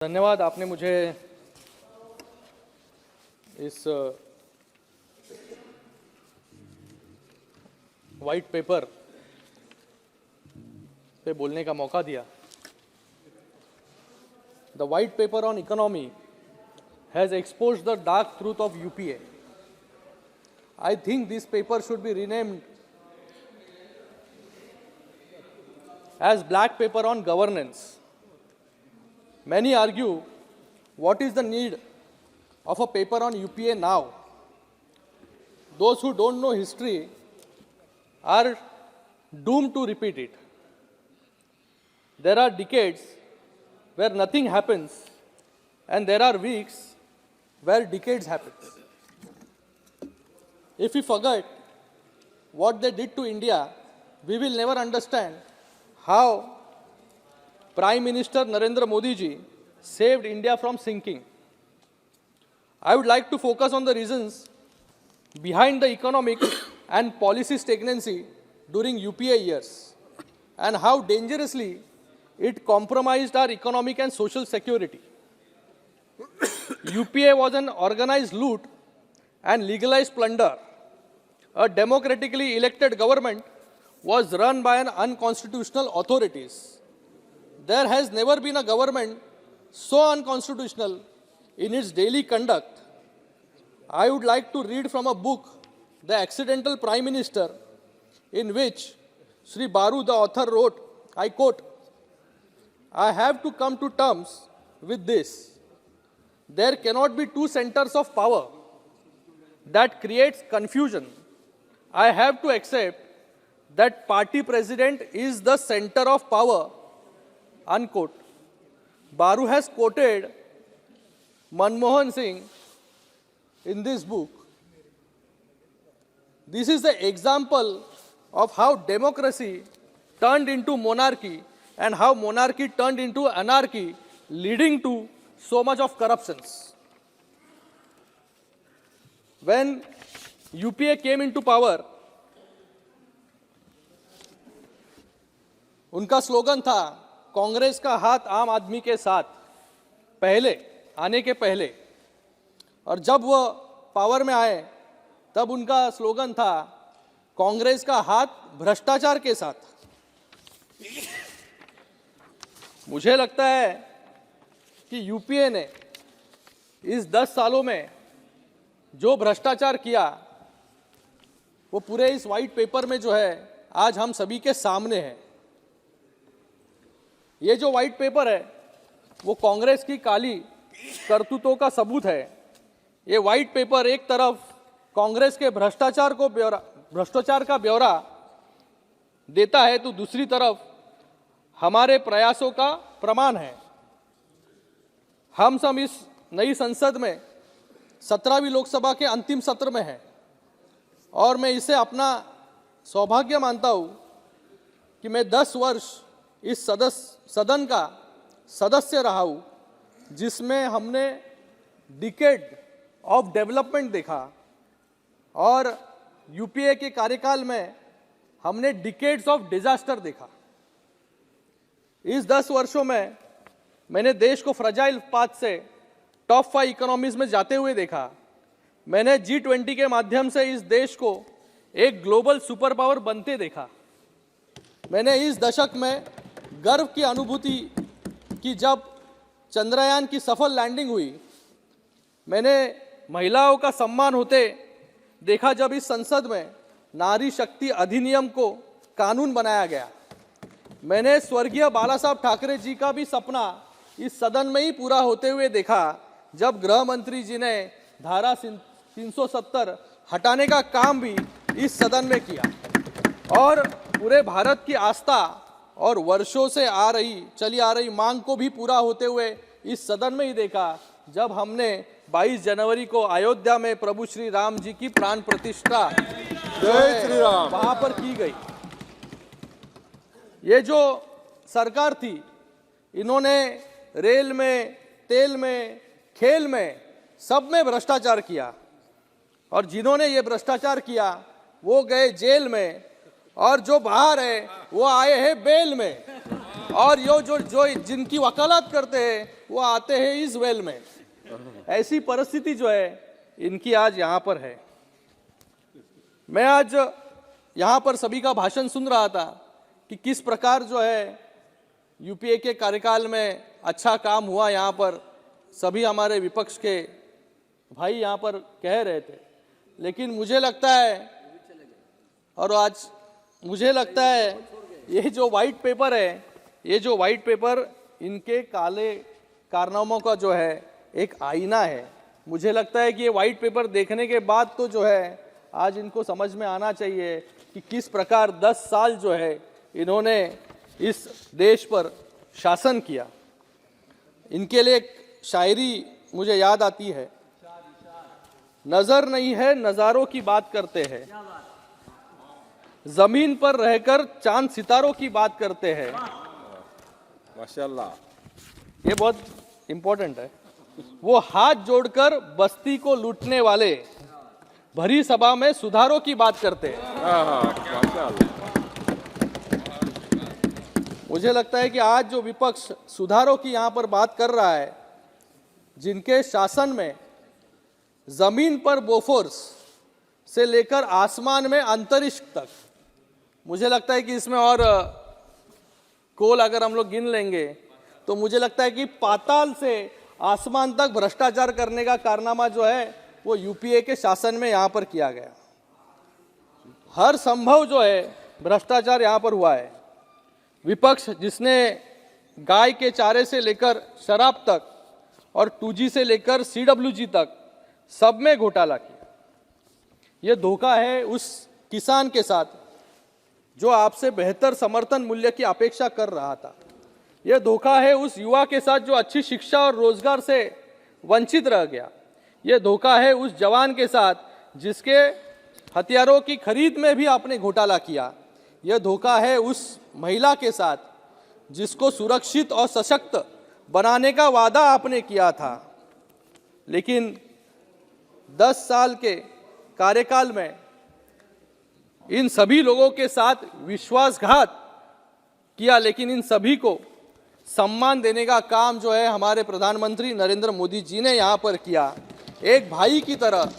धन्यवाद। आपने मुझे इस वाइट पेपर पे बोलने का मौका दिया। The white paper on economy has exposed the dark truth of UPA. I think this paper should be renamed as black paper on governance. Many argue, what is the need of a paper on UPA now? Those who don't know history are doomed to repeat it. There are decades where nothing happens, and there are weeks where decades happen. If we forget what they did to India, we will never understand how Prime Minister Narendra Modi ji saved India from sinking. I would like to focus on the reasons behind the economic and policy stagnancy during UPA years and how dangerously it compromised our economic and social security. UPA was an organized loot and legalized plunder. A democratically elected government was run by an unconstitutional authorities. There has never been a government so unconstitutional in its daily conduct. I would like to read from a book, The Accidental Prime Minister, in which Sri Baru, the author, wrote, I quote, I have to come to terms with this. There cannot be two centers of power. That creates confusion. I have to accept that party president is the center of power, unquote. Baru has quoted Manmohan Singh in this book. This is the example of how democracy turned into monarchy and how monarchy turned into anarchy, leading to so much of corruptions. When UPA came into power, उनका slogan था कांग्रेस का हाथ आम आदमी के साथ, पहले आने के पहले। और जब वो पावर में आए तब उनका स्लोगन था कांग्रेस का हाथ भ्रष्टाचार के साथ। मुझे लगता है कि यूपीए ने इस 10 सालों में जो भ्रष्टाचार किया वो पूरे इस वाइट पेपर में जो है आज हम सभी के सामने है। ये जो वाइट पेपर है वो कांग्रेस की काली करतूतों का सबूत है। ये वाइट पेपर एक तरफ कांग्रेस के भ्रष्टाचार का ब्यौरा देता है तो दूसरी तरफ हमारे प्रयासों का प्रमाण है। हम सब इस नई संसद में 17वीं लोकसभा के अंतिम सत्र में हैं और मैं इसे अपना सौभाग्य मानता हूं कि मैं 10 वर्ष इस सदन का सदस्य रहा हूं जिसमें हमने डिकेड ऑफ डेवलपमेंट देखा और यूपीए के कार्यकाल में हमने डिकेड्स ऑफ डिजास्टर देखा। इस 10 वर्षों में मैंने देश को फ्रजाइल पाथ से टॉप 5 इकोनॉमीज में जाते हुए देखा। मैंने G20 के माध्यम से इस देश को एक ग्लोबल सुपर पावर बनते देखा। मैंने इस दशक में गर्व की अनुभूति की जब चंद्रयान की सफल लैंडिंग हुई। मैंने महिलाओं का सम्मान होते देखा जब इस संसद में नारी शक्ति अधिनियम को कानून बनाया गया। मैंने स्वर्गीय बाला साहब ठाकरे जी का भी सपना इस सदन में ही पूरा होते हुए देखा जब गृह मंत्री जी ने धारा 370 हटाने का काम भी इस सदन में किया और पूरे भारत की आस्था और वर्षों से चली आ रही मांग को भी पूरा होते हुए इस सदन में ही देखा जब हमने 22 जनवरी को अयोध्या में प्रभु श्री राम जी की प्राण प्रतिष्ठा जय श्री राम वहां पर की गई। ये जो सरकार थी इन्होंने रेल में, तेल में, खेल में सब में भ्रष्टाचार किया और जिन्होंने ये भ्रष्टाचार किया वो गए जेल में और जो बाहर है वो आए हैं बेल में। और यो जो जो जिनकी वकालत करते हैं वो आते हैं इस वेल में। ऐसी परिस्थिति जो है इनकी आज यहाँ पर है। मैं आज यहाँ पर सभी का भाषण सुन रहा था कि किस प्रकार जो है यूपीए के कार्यकाल में अच्छा काम हुआ। यहाँ पर सभी हमारे विपक्ष के भाई यहाँ पर कह रहे थे, लेकिन मुझे लगता है और आज मुझे लगता है ये जो वाइट पेपर है, ये जो वाइट पेपर इनके काले कारनामों का जो है एक आईना है। मुझे लगता है कि ये वाइट पेपर देखने के बाद तो जो है आज इनको समझ में आना चाहिए कि किस प्रकार 10 साल जो है इन्होंने इस देश पर शासन किया। इनके लिए एक शायरी मुझे याद आती है, नजर नहीं है नजारों की बात करते हैं, जमीन पर रहकर चांद सितारों की बात करते हैं। माशाल्लाह, ये बहुत इंपॉर्टेंट है। वो हाथ जोड़कर बस्ती को लूटने वाले भरी सभा में सुधारों की बात करते हैं। माशाल्लाह। मुझे लगता है कि आज जो विपक्ष सुधारों की यहाँ पर बात कर रहा है, जिनके शासन में जमीन पर बोफोर्स से लेकर आसमान में अंतरिक्ष तक, मुझे लगता है कि इसमें और कोल अगर हम लोग गिन लेंगे तो मुझे लगता है कि पाताल से आसमान तक भ्रष्टाचार करने का कारनामा जो है वो यूपीए के शासन में यहाँ पर किया गया। हर संभव जो है भ्रष्टाचार यहाँ पर हुआ है। विपक्ष जिसने गाय के चारे से लेकर शराब तक और 2G से लेकर CWG तक सब में घोटाला किया। यह धोखा है उस किसान के साथ जो आपसे बेहतर समर्थन मूल्य की अपेक्षा कर रहा था। यह धोखा है उस युवा के साथ जो अच्छी शिक्षा और रोजगार से वंचित रह गया। यह धोखा है उस जवान के साथ जिसके हथियारों की खरीद में भी आपने घोटाला किया। यह धोखा है उस महिला के साथ जिसको सुरक्षित और सशक्त बनाने का वादा आपने किया था। लेकिन 10 साल के कार्यकाल में इन सभी लोगों के साथ विश्वासघात किया, लेकिन इन सभी को सम्मान देने का काम जो है हमारे प्रधानमंत्री नरेंद्र मोदी जी ने यहाँ पर किया। एक भाई की तरह,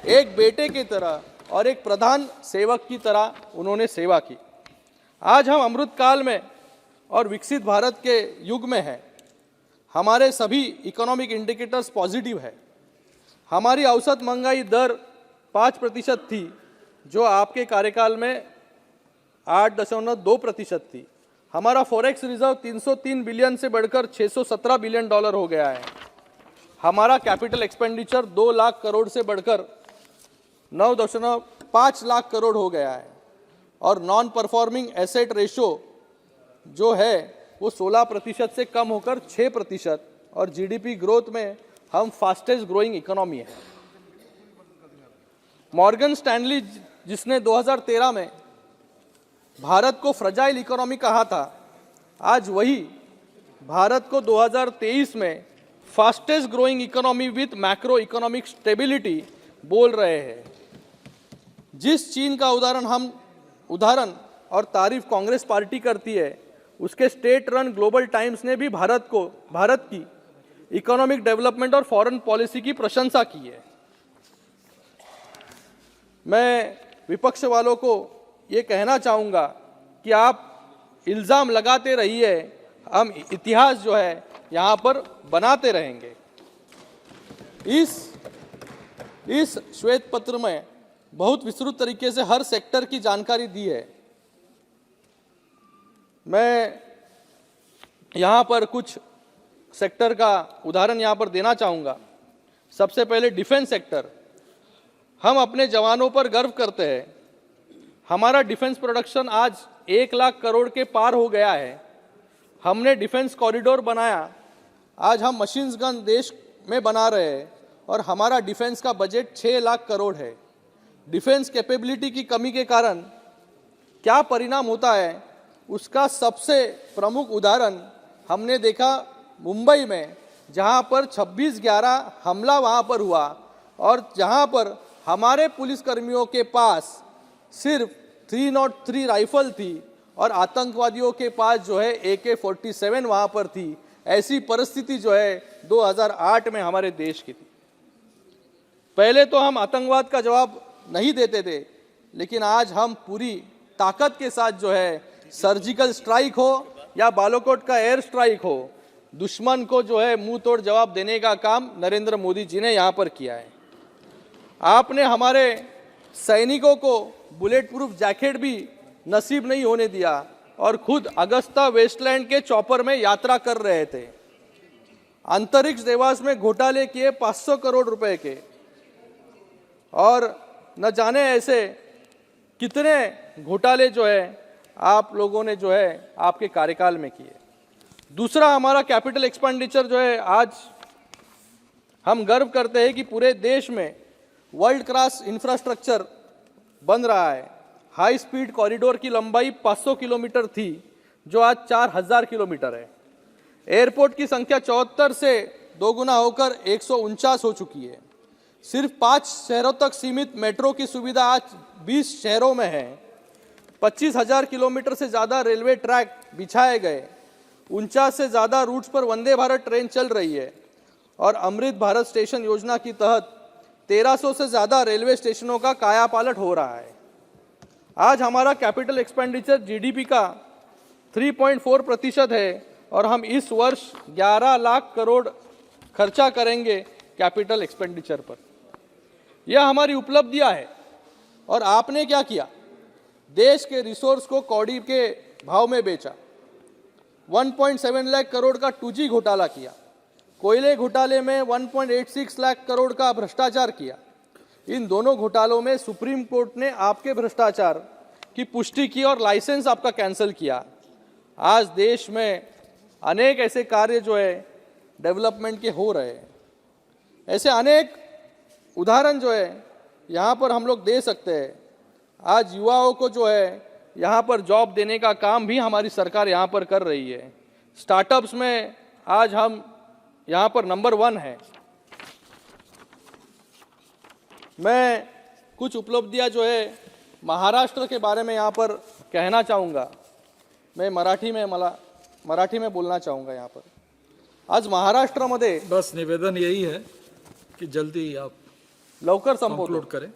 एक बेटे की तरह और एक प्रधान सेवक की तरह उन्होंने सेवा की। आज हम अमृतकाल में और विकसित भारत के युग में हैं। हमारे सभी इकोनॉमिक इंडिकेटर्स पॉजिटिव है। हमारी औसत महंगाई दर 5% थी, जो आपके कार्यकाल में 8.2% थी। हमारा फॉरेक्स रिजर्व 303 बिलियन से बढ़कर 617 बिलियन डॉलर हो गया है। हमारा कैपिटल एक्सपेंडिचर 2 लाख करोड़ से बढ़कर 9.5 लाख करोड़ हो गया है। और नॉन परफॉर्मिंग एसेट रेशो जो है वो 16% से कम होकर 6%। और जीडीपी ग्रोथ में हम फास्टेस्ट ग्रोइंग इकोनॉमी है। मॉर्गन स्टैनली जिसने 2013 में भारत को फ्रजाइल इकोनॉमी कहा था, आज वही भारत को 2023 में fastest growing economy with macro economic stability बोल रहे हैं। जिस चीन का उदाहरण और तारीफ कांग्रेस पार्टी करती है, उसके स्टेट रन ग्लोबल टाइम्स ने भी भारत की इकोनॉमिक डेवलपमेंट और फॉरेन पॉलिसी की प्रशंसा की है। मैं विपक्ष वालों को ये कहना चाहूँगा कि आप इल्ज़ाम लगाते रहिए, हम इतिहास जो है यहाँ पर बनाते रहेंगे। इस श्वेत पत्र में बहुत विस्तृत तरीके से हर सेक्टर की जानकारी दी है। मैं यहाँ पर कुछ सेक्टर का उदाहरण यहाँ पर देना चाहूँगा। सबसे पहले डिफेंस सेक्टर। हम अपने जवानों पर गर्व करते हैं। हमारा डिफेंस प्रोडक्शन आज 1 लाख करोड़ के पार हो गया है। हमने डिफेंस कॉरिडोर बनाया। आज हम मशीन्स गन देश में बना रहे हैं और हमारा डिफेंस का बजट 6 लाख करोड़ है। डिफेंस कैपेबिलिटी की कमी के कारण क्या परिणाम होता है, उसका सबसे प्रमुख उदाहरण हमने देखा मुंबई में, जहां पर 26/11 हमला वहां पर हुआ और जहां पर हमारे पुलिसकर्मियों के पास सिर्फ 303 राइफल थी और आतंकवादियों के पास जो है AK-47 वहां पर थी। ऐसी परिस्थिति जो है 2008 में हमारे देश की थी। पहले तो हम आतंकवाद का जवाब नहीं देते थे, लेकिन आज हम पूरी ताकत के साथ जो है सर्जिकल स्ट्राइक हो या बालाकोट का एयर स्ट्राइक हो, दुश्मन को जो है मुंह तोड़ जवाब देने का काम नरेंद्र मोदी जी ने यहाँ पर किया है। आपने हमारे सैनिकों को बुलेट प्रूफ जैकेट भी नसीब नहीं होने दिया और खुद अगस्ता वेस्टलैंड के चॉपर में यात्रा कर रहे थे। अंतरिक्ष देवास में घोटाले किए 500 करोड़ रुपए के, और न जाने ऐसे कितने घोटाले जो है आप लोगों ने जो है आपके कार्यकाल में किए। दूसरा, हमारा कैपिटल एक्सपेंडिचर जो है, आज हम गर्व करते हैं कि पूरे देश में वर्ल्ड क्लास इंफ्रास्ट्रक्चर बन रहा है। हाई स्पीड कॉरिडोर की लंबाई 500 किलोमीटर थी, जो आज 4000 किलोमीटर है। एयरपोर्ट की संख्या 74 से दोगुना होकर 149 हो चुकी है। सिर्फ 5 शहरों तक सीमित मेट्रो की सुविधा आज 20 शहरों में है। 25,000 किलोमीटर से ज़्यादा रेलवे ट्रैक बिछाए गए। 49 से ज़्यादा रूट्स पर वंदे भारत ट्रेन चल रही है और अमृत भारत स्टेशन योजना के तहत 1300 से ज़्यादा रेलवे स्टेशनों का कायापालट हो रहा है। आज हमारा कैपिटल एक्सपेंडिचर जीडीपी का 3.4% है और हम इस वर्ष 11 लाख करोड़ खर्चा करेंगे कैपिटल एक्सपेंडिचर पर। यह हमारी उपलब्धियां है। और आपने क्या किया? देश के रिसोर्स को कौड़ी के भाव में बेचा। 1.7 लाख करोड़ का 2G घोटाला किया। कोयले घोटाले में 1.86 लाख करोड़ का भ्रष्टाचार किया। इन दोनों घोटालों में सुप्रीम कोर्ट ने आपके भ्रष्टाचार की पुष्टि की और लाइसेंस आपका कैंसिल किया। आज देश में अनेक ऐसे कार्य जो है डेवलपमेंट के हो रहे हैं। ऐसे अनेक उदाहरण जो है यहाँ पर हम लोग दे सकते हैं। आज युवाओं को जो है यहाँ पर जॉब देने का काम भी हमारी सरकार यहाँ पर कर रही है। स्टार्टअप्स में आज हम यहाँ पर नंबर 1 है। मैं कुछ उपलब्धियाँ जो है महाराष्ट्र के बारे में यहाँ पर कहना चाहूँगा। मैं मराठी में बोलना चाहूँगा यहाँ पर। आज महाराष्ट्रामध्ये बस निवेदन यही है कि जल्दी आप लवकर संपवतो। अपलोड करें।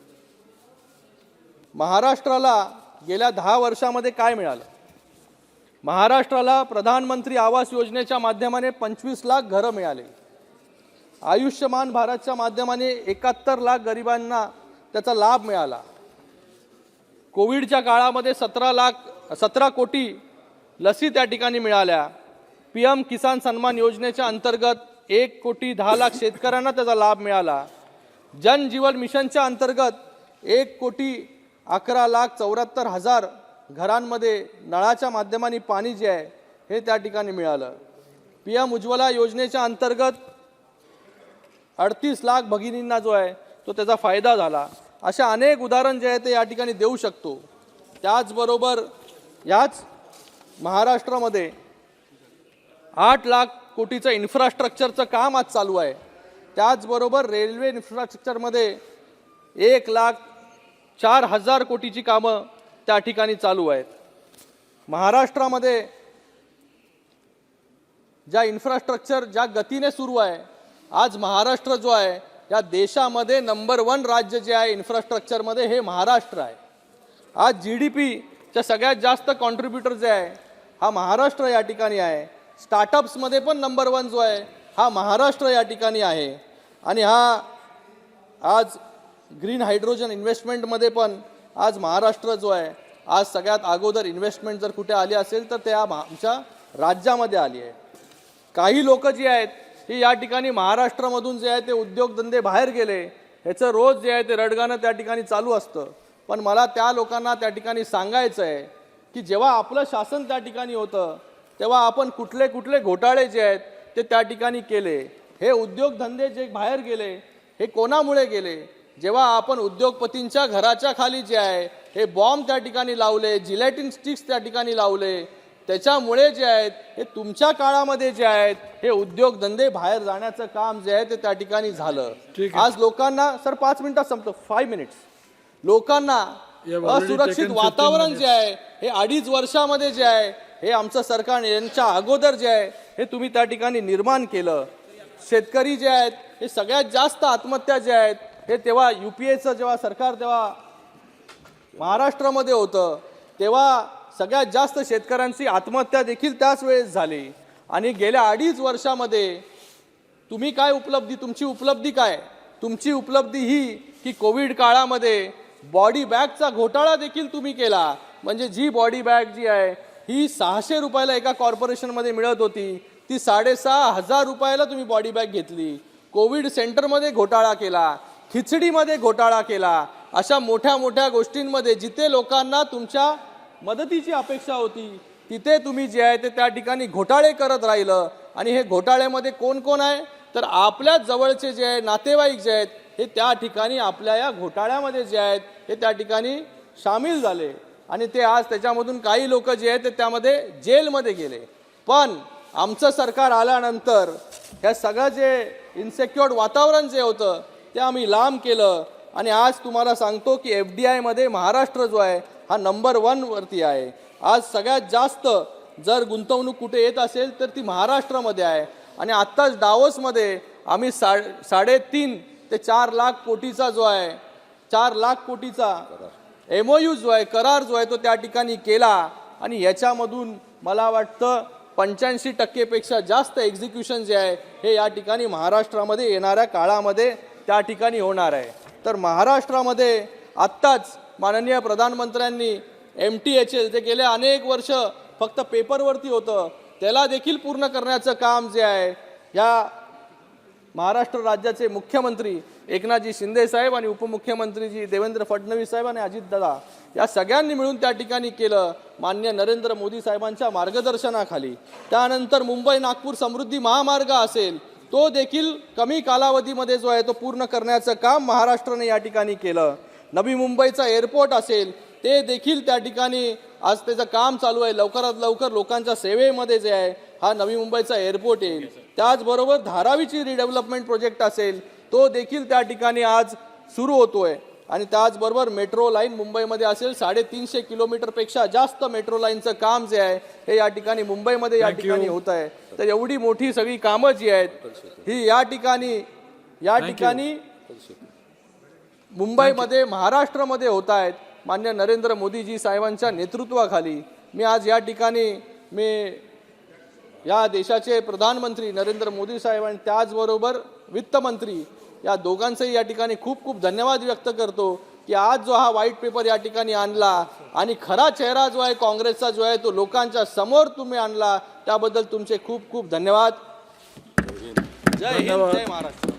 महाराष्ट्राला गेल्या 10 वर्षामध्ये काय मिळालं? महाराष्ट्राला प्रधानमंत्री आवास योजनेच्या माध्यमाने 25 लाख घरं मिळाले। आयुष्यमान भारतच्या माध्यमाने 71 लाख गरिबांना त्याचा लाभ मिळाला। कोविडच्या काळामध्ये 17 कोटी लसी त्या ठिकाणी मिळाल्या। PM किसान सन्मान योजनेच्या अंतर्गत 1 कोटी 10 लाख शेतकऱ्यांना त्याचा लाभ मिळाला। जन जीवन मिशनच्या अंतर्गत 1 कोटी 11 लाख 74 हजार घरांमध्ये नळाच्या माध्यमाने पाणी जे आहे हे त्या ठिकाणी मिळालं। PM उज्ज्वला योजनेच्या अंतर्गत 38 लाख भगिनींना जो आहे तो त्याचा फायदा झाला। अशा अनेक उदाहरण जे आहे ते या ठिकाणी देऊ शकतो। त्याचबरोबर याच महाराष्ट्रामध्ये 8 लाख कोटीचं इन्फ्रास्ट्रक्चरचं काम आज चालू आहे। त्याचबरोबर रेल्वे इन्फ्रास्ट्रक्चरमध्ये 1,04,000 कोटीची कामं त्या ठिकाणी चालू आहेत। महाराष्ट्रामध्ये ज्या इन्फ्रास्ट्रक्चर ज्या गतीने सुरू आहे, आज महाराष्ट्र जो आहे या देशामध्ये नंबर 1 राज्य जे आहे इन्फ्रास्ट्रक्चरमध्ये हे महाराष्ट्र आहे। आज GDPच्या सगळ्यात जास्त कॉन्ट्रीब्युटर जे आहे हा महाराष्ट्र या ठिकाणी आहे। स्टार्टअप्समध्ये पण नंबर 1 जो आहे हा महाराष्ट्र या ठिकाणी आहे। आणि हा आज ग्रीन हायड्रोजन इन्व्हेस्टमेंटमध्ये पण आज महाराष्ट्र जो आहे आज सगळ्यात अगोदर इन्व्हेस्टमेंट जर कुठे आली असेल तर ते आमच्या राज्यामध्ये आली आहे। काही लोक जे आहेत हे या ठिकाणी महाराष्ट्रामधून जे आहे ते उद्योगधंदे बाहेर गेले, ह्याचं रोज जे आहे ते रडगाणं त्या ठिकाणी चालू असतं। पण मला त्या लोकांना त्या ठिकाणी सांगायचं आहे की जेव्हा आपलं शासन त्या ठिकाणी होतं तेव्हा आपण कुठले कुठले घोटाळे जे आहेत ते त्या ठिकाणी केले। हे उद्योगधंदे जे बाहेर गेले हे कोणामुळे गेले? जेव्हा आपण उद्योगपतींच्या घराच्या खाली जे आहे हे बॉम्ब त्या ठिकाणी लावले, जिलेटिन स्टिक्स त्या ठिकाणी लावले, त्याच्यामुळे जे आहेत हे तुमच्या काळामध्ये जे आहेत हे उद्योगधंदे बाहेर जाण्याचं काम जे आहे ते त्या ठिकाणी झालं। आज लोकांना 5 मिनिटात संपतो, 5 मिनिट्स, लोकांना have already असुरक्षित taken 15 वातावरण minutes. जे आहे हे 2.5 वर्षामध्ये जे आहे हे आमचं सरकार यांच्या अगोदर जे आहे हे तुम्ही त्या ठिकाणी निर्माण केलं. शेतकरी जे आहेत हे सगळ्यात जास्त आत्महत्या जे आहेत हे तेव्हा UPAचं जेव्हा सरकार तेव्हा महाराष्ट्रामध्ये होतं तेव्हा सगळ्यात जास्त शेतकऱ्यांची आत्महत्या देखील त्याच वेळेस झाली. आणि गेल्या 2.5 वर्षामध्ये तुम्ही काय उपलब्धी, तुमची उपलब्धी काय? तुमची उपलब्धी ही की कोविड काळामध्ये बॉडी बॅगचा घोटाळा देखील तुम्ही केला. म्हणजे जी बॉडी बॅग जी आहे ही 600 रुपयाला एका कॉर्पोरेशनमध्ये मिळत होती ती 6,500 रुपयाला तुम्ही बॉडी बॅग घेतली. कोविड सेंटरमध्ये घोटाळा केला, खिचडीमध्ये घोटाळा केला. अशा मोठ्या मोठ्या गोष्टींमध्ये जिथे लोकांना तुमच्या मदतीची अपेक्षा होती तिथे तुम्ही जे आहे ते त्या ठिकाणी घोटाळे करत राहिलं. आणि हे घोटाळ्यामध्ये कोण कोण आहे तर आपल्या जवळचे जे आहे नातेवाईक जे आहेत हे त्या ठिकाणी आपल्या या घोटाळ्यामध्ये जे आहेत हे त्या ठिकाणी सामील झाले. आणि ते आज त्याच्यामधून काही लोक जे आहेत ते त्यामध्ये जेलमध्ये गेले. पण आमचं सरकार आल्यानंतर ह्या सगळं जे इन्सेक्युअर्ड वातावरण जे होतं ते आम्ही लांब केलं. आणि आज तुम्हाला सांगतो की FDI मध्ये महाराष्ट्र जो आहे हा नंबर 1 वरती आहे. आज सगळ्यात जास्त जर गुंतवणूक कुठे येत असेल तर ती महाराष्ट्रामध्ये आहे. आणि आत्ताच दावोसमध्ये आम्ही 3.5 ते 4 लाख कोटीचा जो आहे 4 लाख कोटीचा MOU जो आहे करार जो आहे तो त्या ठिकाणी केला. आणि याच्यामधून मला वाटतं 85% पेक्षा जास्त एक्झिक्युशन जे आहे हे या ठिकाणी महाराष्ट्रामध्ये येणाऱ्या काळामध्ये त्या ठिकाणी होणार आहे. तर महाराष्ट्रामध्ये आत्ताच माननीय प्रधानमंत्र्यांनी MTHL जे गेले अनेक वर्ष फक्त पेपरवरती होतं त्याला देखील पूर्ण करण्याचं काम जे आहे या महाराष्ट्र राज्याचे मुख्यमंत्री एकनाथजी शिंदे साहेब आणि उपमुख्यमंत्रीजी देवेंद्र फडणवीस साहेब आणि अजितदादा या सगळ्यांनी मिळून त्या ठिकाणी केलं माननीय नरेंद्र मोदी साहेबांच्या मार्गदर्शनाखाली. त्यानंतर मुंबई नागपूर समृद्धी महामार्ग असेल तो देखील कमी कालावधीमध्ये जो आहे तो पूर्ण करण्याचं काम महाराष्ट्राने या ठिकाणी केलं. नवी मुंबईचा एअरपोर्ट असेल ते देखील त्या ठिकाणी आज त्याचं काम चालू आहे. लवकरात लवकर लोकांच्या सेवेमध्ये जे आहे हा नवी मुंबईचा एअरपोर्ट येईल. त्याचबरोबर धारावीची रिडेव्हलपमेंट प्रोजेक्ट असेल तो देखील त्या ठिकाणी आज सुरू होतोय. आणि त्याचबरोबर मेट्रो लाईन मुंबईमध्ये असेल 350 किलोमीटरपेक्षा जास्त मेट्रो लाईनचं काम जे आहे हे या ठिकाणी मुंबईमध्ये या ठिकाणी होत आहे. तर एवढी मोठी सगळी कामं जी आहेत ही या ठिकाणी मुंबईमध्ये महाराष्ट्रामध्ये होत आहेत मान्य नरेंद्र मोदीजी साहेबांच्या नेतृत्वाखाली. मी आज या ठिकाणी या देशाचे प्रधानमंत्री नरेंद्र मोदी साहेब आणि त्याचबरोबर वित्तमंत्री या दोघांचेही या ठिकाणी खूप खूप धन्यवाद व्यक्त करतो की आज जो हा व्हाईट पेपर या ठिकाणी आणला आणि खरा चेहरा जो आहे काँग्रेसचा जो आहे तो लोकांच्या समोर तुम्ही आणला त्याबद्दल तुमचे खूप खूप धन्यवाद. जय हिंद, जय महाराष्ट्र.